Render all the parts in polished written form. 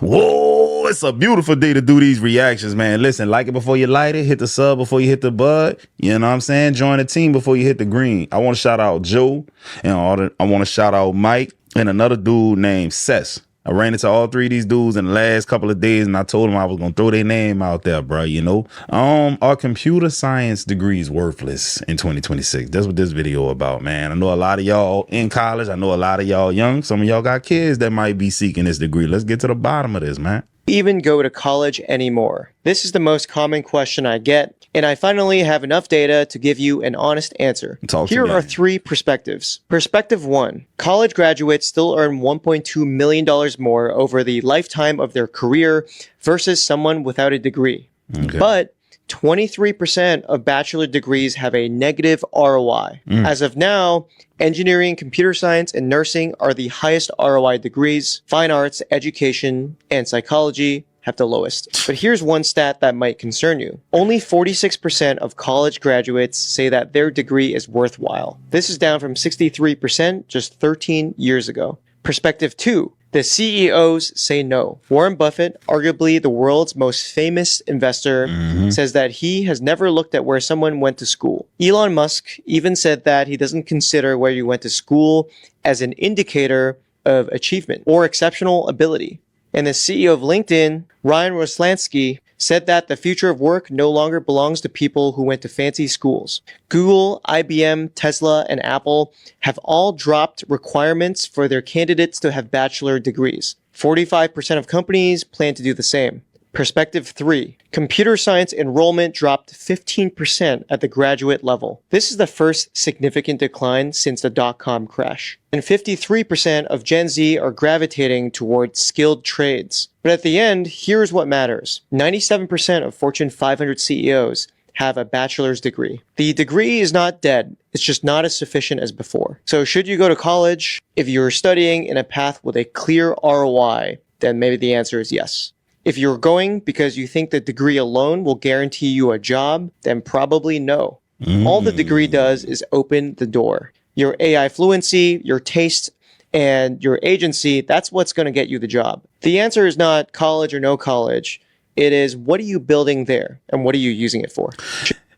Whoa, it's a beautiful day to do these reactions, man. Listen, like it before you light it, hit the sub before you hit the bud. You know what I'm saying? Join the team before you hit the green. I want to shout out Joe, and I want to shout out Mike and another dude named Sess. I ran into all three of these dudes in the last couple of days, and I told them I was going to throw their name out there, bro. You know, are computer science degrees worthless in 2026? That's what this video about, man. I know a lot of y'all in college. I know a lot of y'all young. Some of y'all got kids that might be seeking this degree. Let's get to the bottom of this, man. Even go to college anymore? This is the most common question I get, and I finally have enough data to give you an honest answer. Here are three perspectives. Perspective 1. College graduates still earn $1.2 million more over the lifetime of their career versus someone without a degree. Okay. But 23% of bachelor degrees have a negative ROI. As of now, engineering, computer science, and nursing are the highest ROI degrees. Fine arts, education, and psychology have the lowest. But here's one stat that might concern you. Only 46% of college graduates say that their degree is worthwhile. This is down from 63% just 13 years ago. Perspective 2. The CEOs say no. Warren Buffett, arguably the world's most famous investor, says that he has never looked at where someone went to school. Elon Musk even said that he doesn't consider where you went to school as an indicator of achievement or exceptional ability. And the CEO of LinkedIn, Ryan Roslansky, said that the future of work no longer belongs to people who went to fancy schools. Google, IBM, Tesla, and Apple have all dropped requirements for their candidates to have bachelor degrees. 45% of companies plan to do the same. Perspective 3. Computer science enrollment dropped 15% at the graduate level. This is the first significant decline since the dot-com crash. And 53% of Gen Z are gravitating towards skilled trades. But at the end, here's what matters. 97% of Fortune 500 CEOs have a bachelor's degree. The degree is not dead. It's just not as sufficient as before. So should you go to college? If you're studying in a path with a clear ROI, then maybe the answer is yes. If you're going because you think the degree alone will guarantee you a job, then probably no. All the degree does is open the door. Your AI fluency, your taste, and your agency, that's what's going to get you the job. The answer is not college or no college. It is, what are you building there and what are you using it for?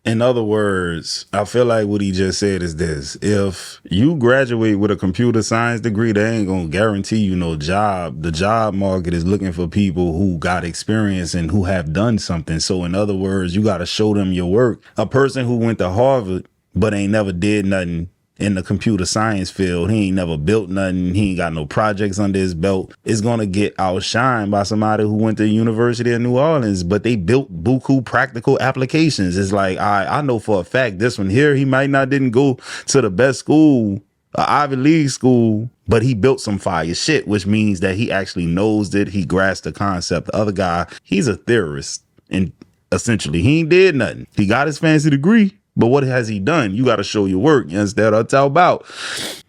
In other words, I feel like what he just said is this. If you graduate with a computer science degree, they ain't going to guarantee you no job. The job market is looking for people who got experience and who have done something. So in other words, you got to show them your work. A person who went to Harvard but ain't never did nothing in the computer science field, he ain't never built nothing, he ain't got no projects under his belt, is going to get outshined by somebody who went to the University of New Orleans, but they built buku practical applications. It's like, I know for a fact this one here, he might not didn't go to the best school, Ivy League school, but he built some fire shit, which means that he actually knows it. He grasped the concept. The other guy, he's a theorist, and essentially he ain't did nothing. He got his fancy degree, but what has he done? You got to show your work. You understand what I'm talking about?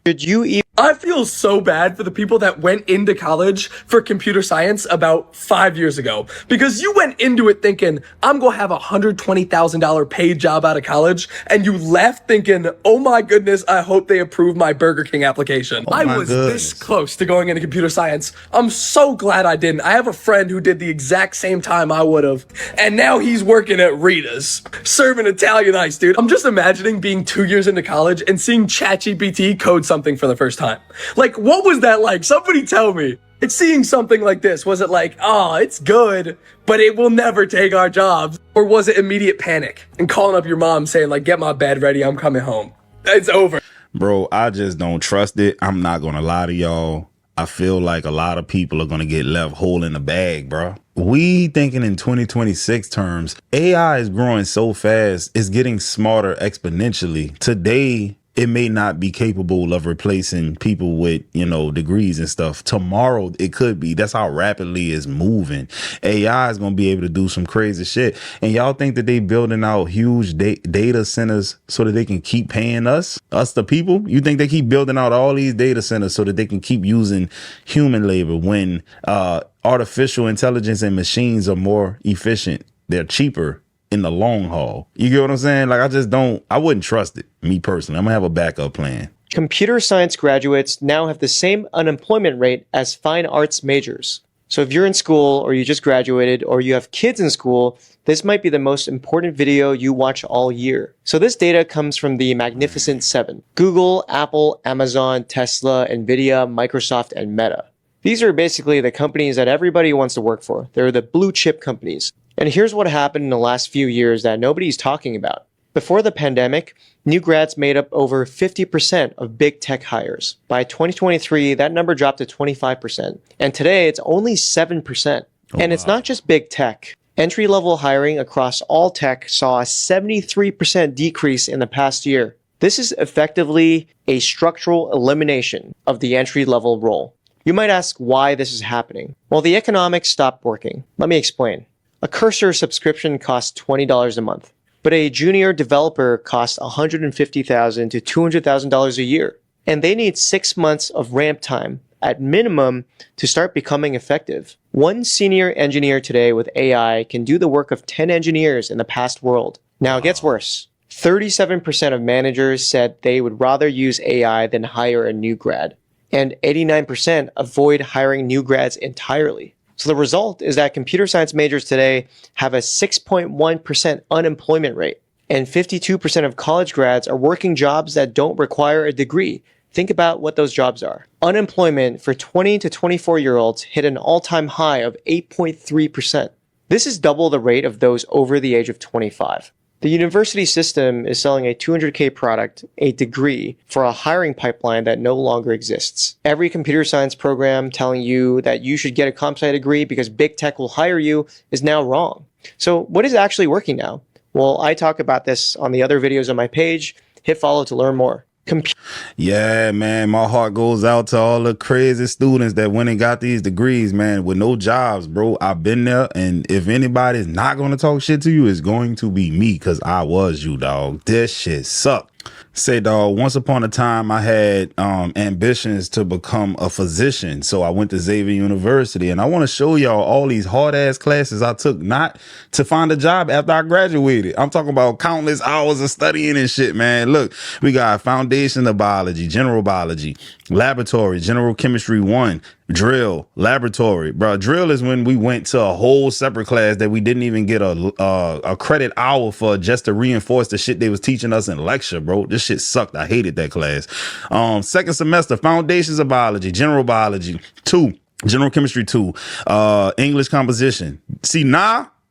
Should you even... I feel so bad for the people that went into college for computer science about 5 years ago, because you went into it thinking, I'm going to have a $120,000 paid job out of college, and you left thinking, oh my goodness, I hope they approve my Burger King application. I was this close to going into computer science. I'm so glad I didn't. I have a friend who did the exact same time I would have, and now he's working at Rita's, serving Italian ice, dude. I'm just imagining being 2 years into college and seeing ChatGPT code something for the first time. Like, what was that like? Somebody tell me. It's seeing something like this. Was it like, oh, it's good, but it will never take our jobs? Or was it immediate panic and calling up your mom saying like, get my bed ready, I'm coming home? It's over. Bro, I just don't trust it. I'm not going to lie to y'all. I feel like a lot of people are going to get left whole in the bag, bro. We thinking in 2026 terms, AI is growing so fast. It's getting smarter exponentially. Today, it may not be capable of replacing people with, you know, degrees and stuff. Tomorrow, it could be. That's how rapidly it's moving. AI is going to be able to do some crazy shit. And y'all think that they building out huge data centers so that they can keep paying us the people? You think they keep building out all these data centers so that they can keep using human labor when artificial intelligence and machines are more efficient? They're cheaper in the long haul. You get what I'm saying? Like, I wouldn't trust it, me personally. I'm gonna have a backup plan. Computer science graduates now have the same unemployment rate as fine arts majors. So if you're in school or you just graduated or you have kids in school, this might be the most important video you watch all year. So this data comes from the Magnificent Seven: Google, Apple, Amazon, Tesla, Nvidia, Microsoft, and Meta. These are basically the companies that everybody wants to work for. They're the blue chip companies. And here's what happened in the last few years that nobody's talking about. Before the pandemic, new grads made up over 50% of big tech hires. By 2023, that number dropped to 25%. And today, it's only 7%. And it's not just big tech. Entry-level hiring across all tech saw a 73% decrease in the past year. This is effectively a structural elimination of the entry-level role. You might ask why this is happening. Well, the economics stopped working. Let me explain. A Cursor subscription costs $20 a month, but a junior developer costs $150,000 to $200,000 a year. And they need 6 months of ramp time at minimum to start becoming effective. One senior engineer today with AI can do the work of 10 engineers in the past world. Now it gets worse. 37% of managers said they would rather use AI than hire a new grad. And 89% avoid hiring new grads entirely. So the result is that computer science majors today have a 6.1% unemployment rate. And 52% of college grads are working jobs that don't require a degree. Think about what those jobs are. Unemployment for 20 to 24-year-olds hit an all-time high of 8.3%. This is double the rate of those over the age of 25. The university system is selling a $200K product, a degree, for a hiring pipeline that no longer exists. Every computer science program telling you that you should get a comp sci degree because big tech will hire you is now wrong. So what is actually working now? Well, I talk about this on the other videos on my page. Hit follow to learn more. Yeah, man, my heart goes out to all the crazy students that went and got these degrees, man, with no jobs, bro. I've been there, and if anybody's not going to talk shit to you, it's going to be me, because I was you, dog. This shit sucked. Say, dog, once upon a time, I had ambitions to become a physician. So I went to Xavier University, and I want to show y'all all these hard ass classes I took not to find a job after I graduated. I'm talking about countless hours of studying and shit, man. Look, we got foundation of biology, general biology, laboratory, general chemistry 1, drill, laboratory. Bro, drill is when we went to a whole separate class that we didn't even get a credit hour for, just to reinforce the shit they was teaching us in lecture, bro. This shit sucked. I hated that class. Second semester, foundations of biology, general biology 2, general chemistry 2, English composition. See,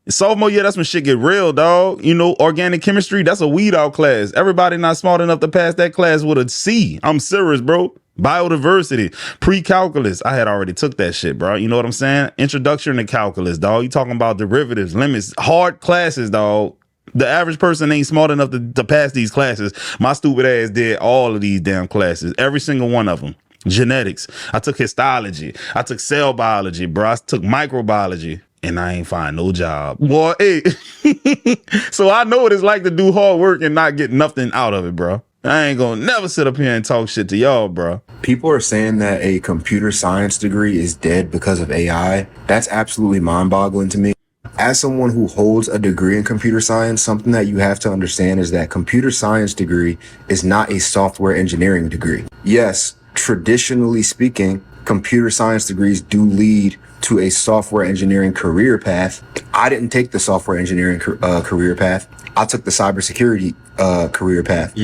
sophomore year, that's when shit get real, dog. You know, organic chemistry, that's a weed out class. Everybody not smart enough to pass that class with a C. I'm serious, bro. Biodiversity, pre-calculus. I had already took that shit, bro. You know what I'm saying? Introduction to calculus, dog. You talking about derivatives, limits, hard classes, dog. The average person ain't smart enough to pass these classes. My stupid ass did all of these damn classes, every single one of them. Genetics. I took histology. I took cell biology, bro. I took microbiology. And I ain't find no job. Boy, hey. So I know what it's like to do hard work and not get nothing out of it, bro. I ain't gonna never sit up here and talk shit to y'all, bro. People are saying that a computer science degree is dead because of AI. That's absolutely mind-boggling to me. As someone who holds a degree in computer science, something that you have to understand is that computer science degree is not a software engineering degree. Yes, traditionally speaking, computer science degrees do lead to a software engineering career path. I didn't take the software engineering career path. I took the cybersecurity career path.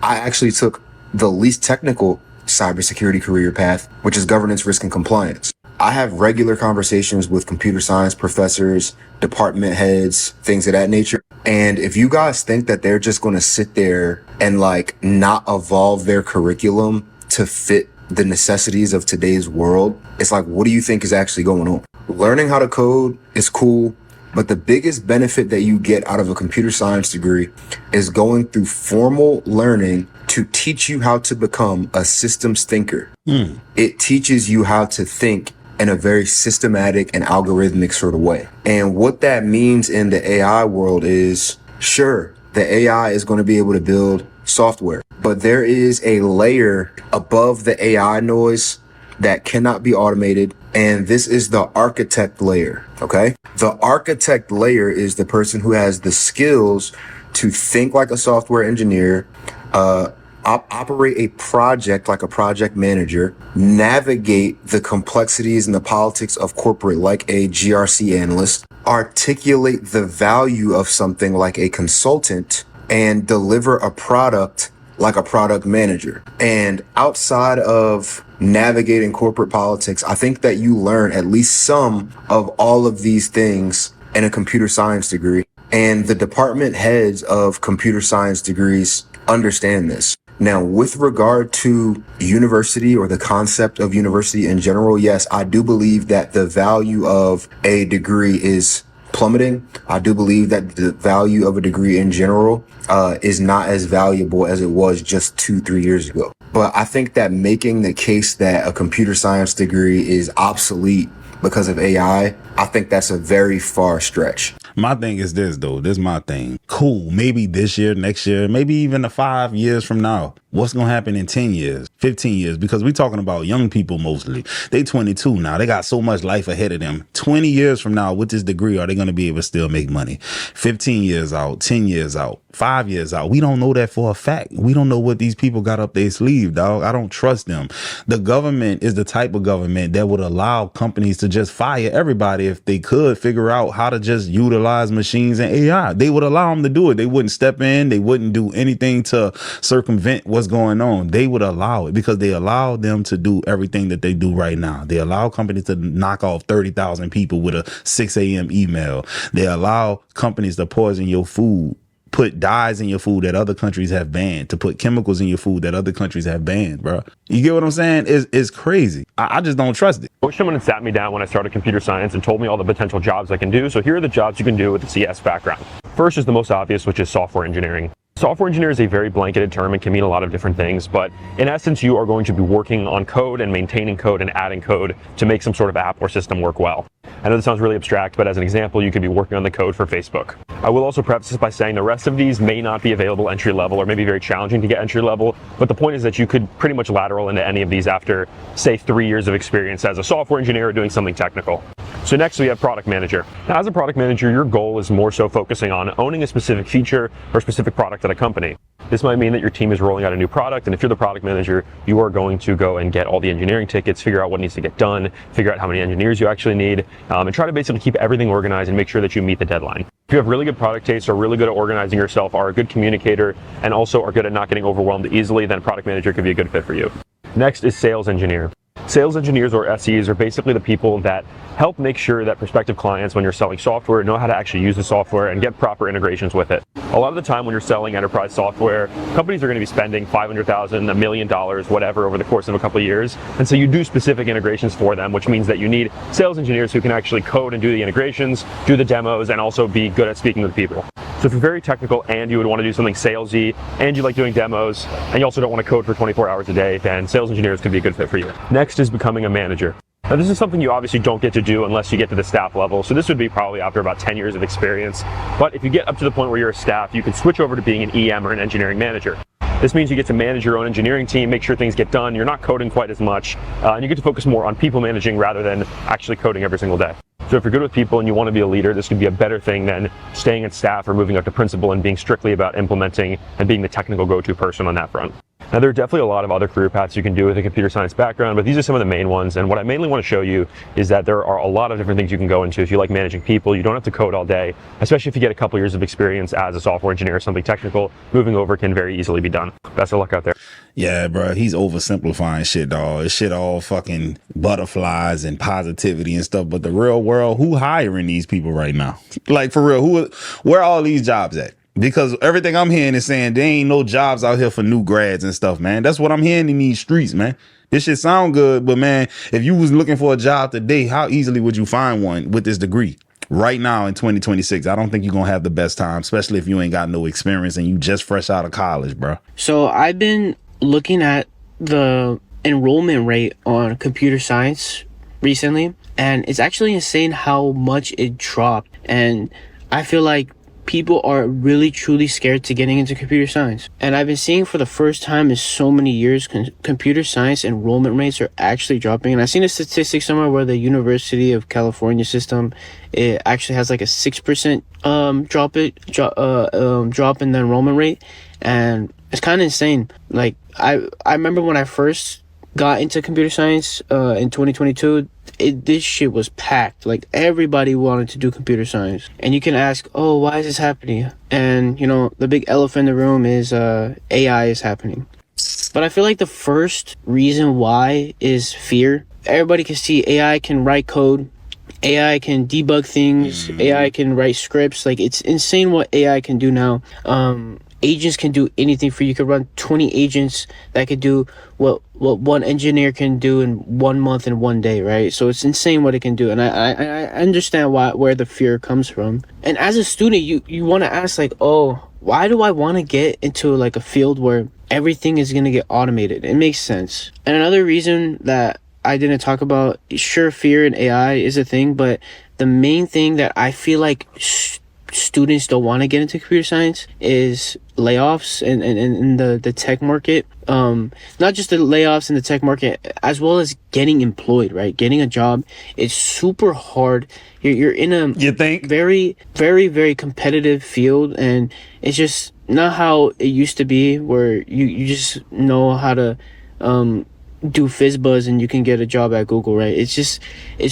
I actually took the least technical cybersecurity career path, which is governance, risk, and compliance. I have regular conversations with computer science professors, department heads, things of that nature. And if you guys think that they're just going to sit there and like not evolve their curriculum to fit the necessities of today's world, it's like, what do you think is actually going on? Learning how to code is cool, but the biggest benefit that you get out of a computer science degree is going through formal learning to teach you how to become a systems thinker. It teaches you how to think in a very systematic and algorithmic sort of way. And what that means in the AI world is, sure, the AI is going to be able to build software, but there is a layer above the AI noise that cannot be automated. And this is the architect layer. Okay. The architect layer is the person who has the skills to think like a software engineer, operate a project like a project manager, navigate the complexities and the politics of corporate like a GRC analyst, articulate the value of something like a consultant, and deliver a product like a product manager. And outside of navigating corporate politics, I think that you learn at least some of all of these things in a computer science degree. And the department heads of computer science degrees understand this. Now, with regard to university or the concept of university in general, yes, I do believe that the value of a degree is plummeting. I do believe that the value of a degree in general is not as valuable as it was just 2-3 years ago. But I think that making the case that a computer science degree is obsolete because of AI, I think that's a very far stretch. My thing is this, though. This is my thing. Cool. Maybe this year, next year, maybe even 5 years from now. What's going to happen in 10 years, 15 years? Because we're talking about young people mostly. They 22 now. They got so much life ahead of them. 20 years from now, with this degree, are they going to be able to still make money? 15 years out, 10 years out, 5 years out. We don't know that for a fact. We don't know what these people got up their sleeve, dog. I don't trust them. The government is the type of government that would allow companies to just fire everybody if they could figure out how to just utilize machines and AI. They would allow them to do it. They wouldn't step in. They wouldn't do anything to circumvent what's going on. They would allow it because they allow them to do everything that they do right now. They allow companies to knock off 30,000 people with a 6 a.m. email. They allow companies to poison your food, put dyes in your food that other countries have banned, to put chemicals in your food that other countries have banned, bro. You get what I'm saying? It's crazy. I just don't trust it. I wish someone had sat me down when I started computer science and told me all the potential jobs I can do. So here are the jobs you can do with a CS background. First is the most obvious, which is software engineering. Software engineer is a very blanketed term and can mean a lot of different things, but in essence, you are going to be working on code and maintaining code and adding code to make some sort of app or system work well. I know this sounds really abstract, but as an example, you could be working on the code for Facebook. I will also preface this by saying the rest of these may not be available entry level or maybe very challenging to get entry level, but the point is that you could pretty much lateral into any of these after, say, 3 years of experience as a software engineer or doing something technical. So next we have product manager. Now, as a product manager, your goal is more so focusing on owning a specific feature or specific product at a company. This might mean that your team is rolling out a new product, and if you're the product manager, you are going to go and get all the engineering tickets, figure out what needs to get done, figure out how many engineers you actually need, and try to basically keep everything organized and make sure that you meet the deadline. If you have really good product taste, are really good at organizing yourself, are a good communicator, and also are good at not getting overwhelmed easily, then product manager could be a good fit for you. Next is sales engineer. Sales engineers, or SEs, are basically the people that help make sure that prospective clients, when you're selling software, know how to actually use the software and get proper integrations with it. A lot of the time when you're selling enterprise software, companies are going to be spending $500,000, $1 million, whatever, over the course of a couple of years. And so you do specific integrations for them, which means that you need sales engineers who can actually code and do the integrations, do the demos, and also be good at speaking with people. So if you're very technical and you would want to do something salesy and you like doing demos and you also don't want to code for 24 hours a day, then sales engineers could be a good fit for you. Next is becoming a manager. Now, this is something you obviously don't get to do unless you get to the staff level. So this would be probably after about 10 years of experience. But if you get up to the point where you're a staff, you can switch over to being an EM or an engineering manager. This means you get to manage your own engineering team, make sure things get done. You're not coding quite as much, and you get to focus more on people managing rather than actually coding every single day. So if you're good with people and you want to be a leader, this could be a better thing than staying at staff or moving up to principal and being strictly about implementing and being the technical go-to person on that front. Now, there are definitely a lot of other career paths you can do with a computer science background, but these are some of the main ones. And what I mainly want to show you is that there are a lot of different things you can go into. If you like managing people, you don't have to code all day, especially if you get a couple years of experience as a software engineer or something technical. Moving over can very easily be done. Best of luck out there. Yeah, bro, he's oversimplifying shit, dog. This shit all fucking butterflies and positivity and stuff. But the real world, who hiring these people right now? Like, for real, where are all these jobs at? Because everything I'm hearing is saying there ain't no jobs out here for new grads and stuff, man. That's what I'm hearing in these streets, man. This shit sound good, but man, if you was looking for a job today, how easily would you find one with this degree? Right now in 2026, I don't think you're going to have the best time, especially if you ain't got no experience and you just fresh out of college, bro. So I've been looking at the enrollment rate on computer science recently, and it's actually insane how much it dropped. And I feel like people are really truly scared to getting into computer science. And I've been seeing for the first time in so many years, computer science enrollment rates are actually dropping. And I've seen a statistic somewhere where the University of California system, it actually has like a 6% drop in the enrollment rate. And it's kind of insane. Like I remember when I first got into computer science in 2022, this shit was packed. Like everybody wanted to do computer science. And you can ask, oh, why is this happening? And you know, the big elephant in the room is AI is happening. But I feel like the first reason why is fear. Everybody can see AI can write code, AI can debug things, AI can write scripts. Like it's insane what AI can do now. Agents can do anything for you. You could run 20 agents that could do what one engineer can do in 1 month and 1 day, right? So it's insane what it can do. And I understand where the fear comes from. And as a student, you want to ask like, oh, why do I want to get into like a field where everything is going to get automated? It makes sense. And another reason that I didn't talk about, sure, fear in AI is a thing, but the main thing that I feel like students don't want to get into computer science is layoffs in the tech market. Not just the layoffs in the tech market, as well as getting employed, right? Getting a job is super hard. You're in a very, very, very competitive field, and it's just not how it used to be where you just know how to do FizzBuzz and you can get a job at Google, right? It's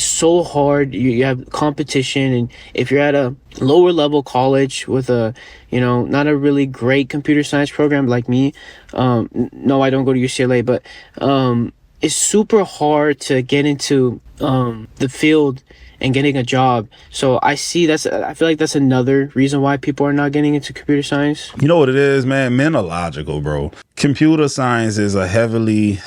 so hard. You have competition, and if you're at a lower level college with a, you know, not a really great computer science program like me, no, I don't go to UCLA, but it's super hard to get into the field and getting a job. So I feel like that's another reason why people are not getting into computer science. You know what it is, man? Men are logical, bro. Computer science is a heavily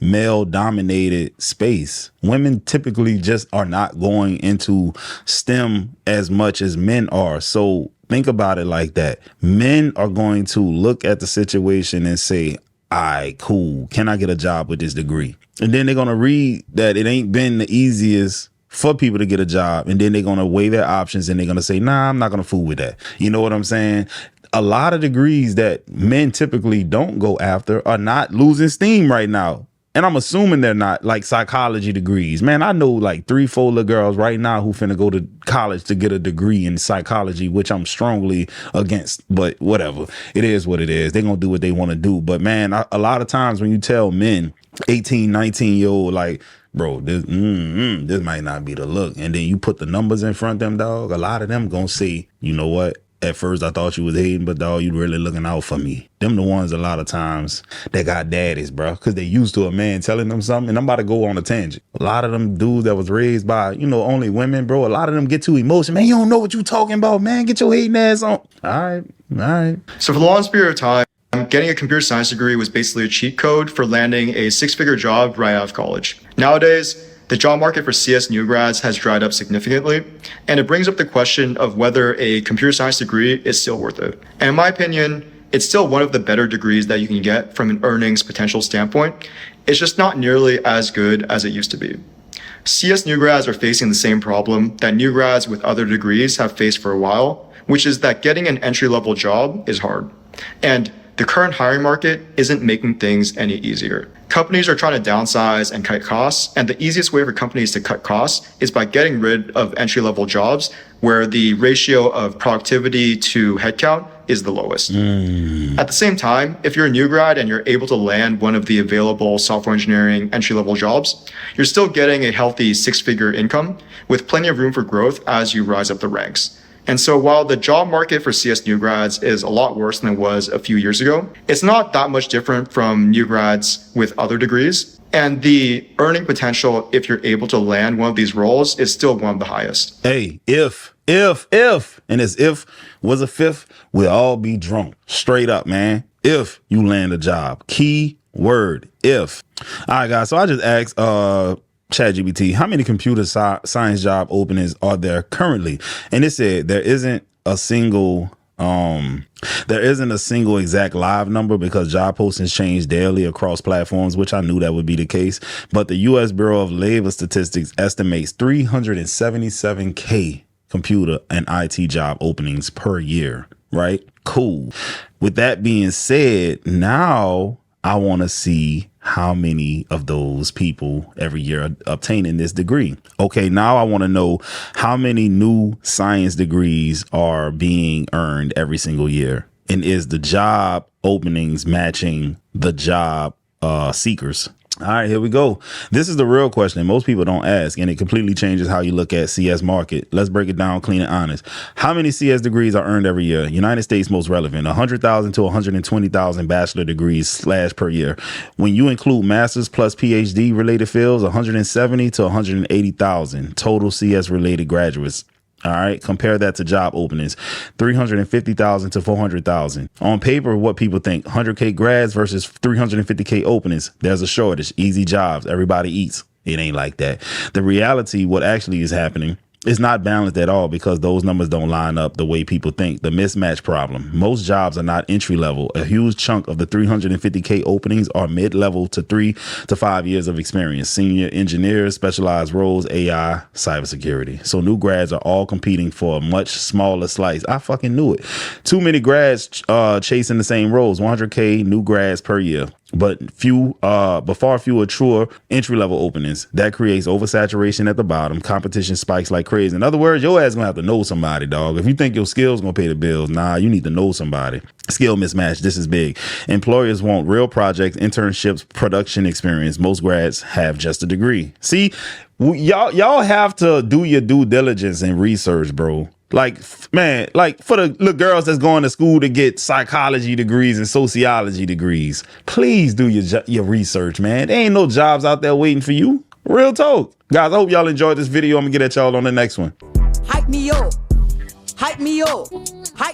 male dominated space. Women typically just are not going into STEM as much as men are. So think about it like that. Men are going to look at the situation and say, all right, cool. Can I get a job with this degree? And then they're going to read that it ain't been the easiest for people to get a job. And then they're going to weigh their options and they're going to say, nah, I'm not going to fool with that. You know what I'm saying? A lot of degrees that men typically don't go after are not losing steam right now. And I'm assuming they're not, like psychology degrees. Man, I know like 3-4 little girls right now who finna go to college to get a degree in psychology, which I'm strongly against, but whatever. It is what it is. They're gonna do what they want to do. But man, a lot of times when you tell men, 18, 19-year-old, like, bro, this might not be the look. And then you put the numbers in front of them, dog. A lot of them gonna say, you know what? At first I thought you was hating, but dog, you really looking out for me. Them the ones a lot of times that got daddies, bro, because they used to a man telling them something. And I'm about to go on a tangent. A lot of them dudes that was raised by, you know, only women, bro, a lot of them get too emotional. Man, you don't know what you talking about, man. Get your hating ass on. All right. So for the longest period of time, getting a computer science degree was basically a cheat code for landing a 6-figure job right out of college. Nowadays, the job market for CS new grads has dried up significantly, and it brings up the question of whether a computer science degree is still worth it. And in my opinion, it's still one of the better degrees that you can get from an earnings potential standpoint. It's just not nearly as good as it used to be. CS new grads are facing the same problem that new grads with other degrees have faced for a while, which is that getting an entry-level job is hard. And the current hiring market isn't making things any easier. Companies are trying to downsize and cut costs, and the easiest way for companies to cut costs is by getting rid of entry-level jobs where the ratio of productivity to headcount is the lowest. At the same time, if you're a new grad and you're able to land one of the available software engineering entry-level jobs, you're still getting a healthy 6-figure income with plenty of room for growth as you rise up the ranks. And so while the job market for CS new grads is a lot worse than it was a few years ago, it's not that much different from new grads with other degrees. And the earning potential, if you're able to land one of these roles, is still one of the highest. Hey, if, and as if was a fifth, we'll all be drunk. Straight up, man. If you land a job. Key word, if. All right, guys. So I just asked, ChatGPT, how many computer science job openings are there currently? And it said there isn't a single exact live number because job postings change daily across platforms, which I knew that would be the case. But the U.S. Bureau of Labor Statistics estimates 377K computer and IT job openings per year, right? Cool. With that being said, now I want to see how many of those people every year are obtaining this degree. Okay, now I want to know how many new science degrees are being earned every single year. And is the job openings matching the job seekers? All right, here we go. This is the real question most people don't ask, and it completely changes how you look at CS market. Let's break it down clean and honest. How many CS degrees are earned every year? United States most relevant, 100,000 to 120,000 bachelor degrees / per year. When you include master's plus PhD related fields, 170 to 180,000 total CS related graduates. All right. Compare that to job openings, 350,000 to 400,000. On paper, what people think, 100K grads versus 350K openings. There's a shortage. Easy jobs. Everybody eats. It ain't like that. The reality, what actually is happening, is not balanced at all because those numbers don't line up the way people think. The mismatch problem. Most jobs are not entry level. A huge chunk of the 350K openings are mid-level to 3 to 5 years of experience. Senior engineers, specialized roles, AI, cybersecurity. So new grads are all competing for a much smaller slice. I fucking knew it. Too many grads chasing the same roles. 100K new grads per year. But far fewer truer entry level openings. That creates oversaturation at the bottom. Competition spikes like crazy. In other words, your ass gonna have to know somebody, dog. If you think your skills gonna pay the bills, nah, you need to know somebody. Skill mismatch. This is big. Employers want real projects, internships, production experience. Most grads have just a degree. See, y'all have to do your due diligence and research, bro. Like, man, like for the little girls that's going to school to get psychology degrees and sociology degrees, please do your research, man. There ain't no jobs out there waiting for you. Real talk. Guys, I hope y'all enjoyed this video. I'm gonna get at y'all on the next one. Hype me up. Hype me up. Hype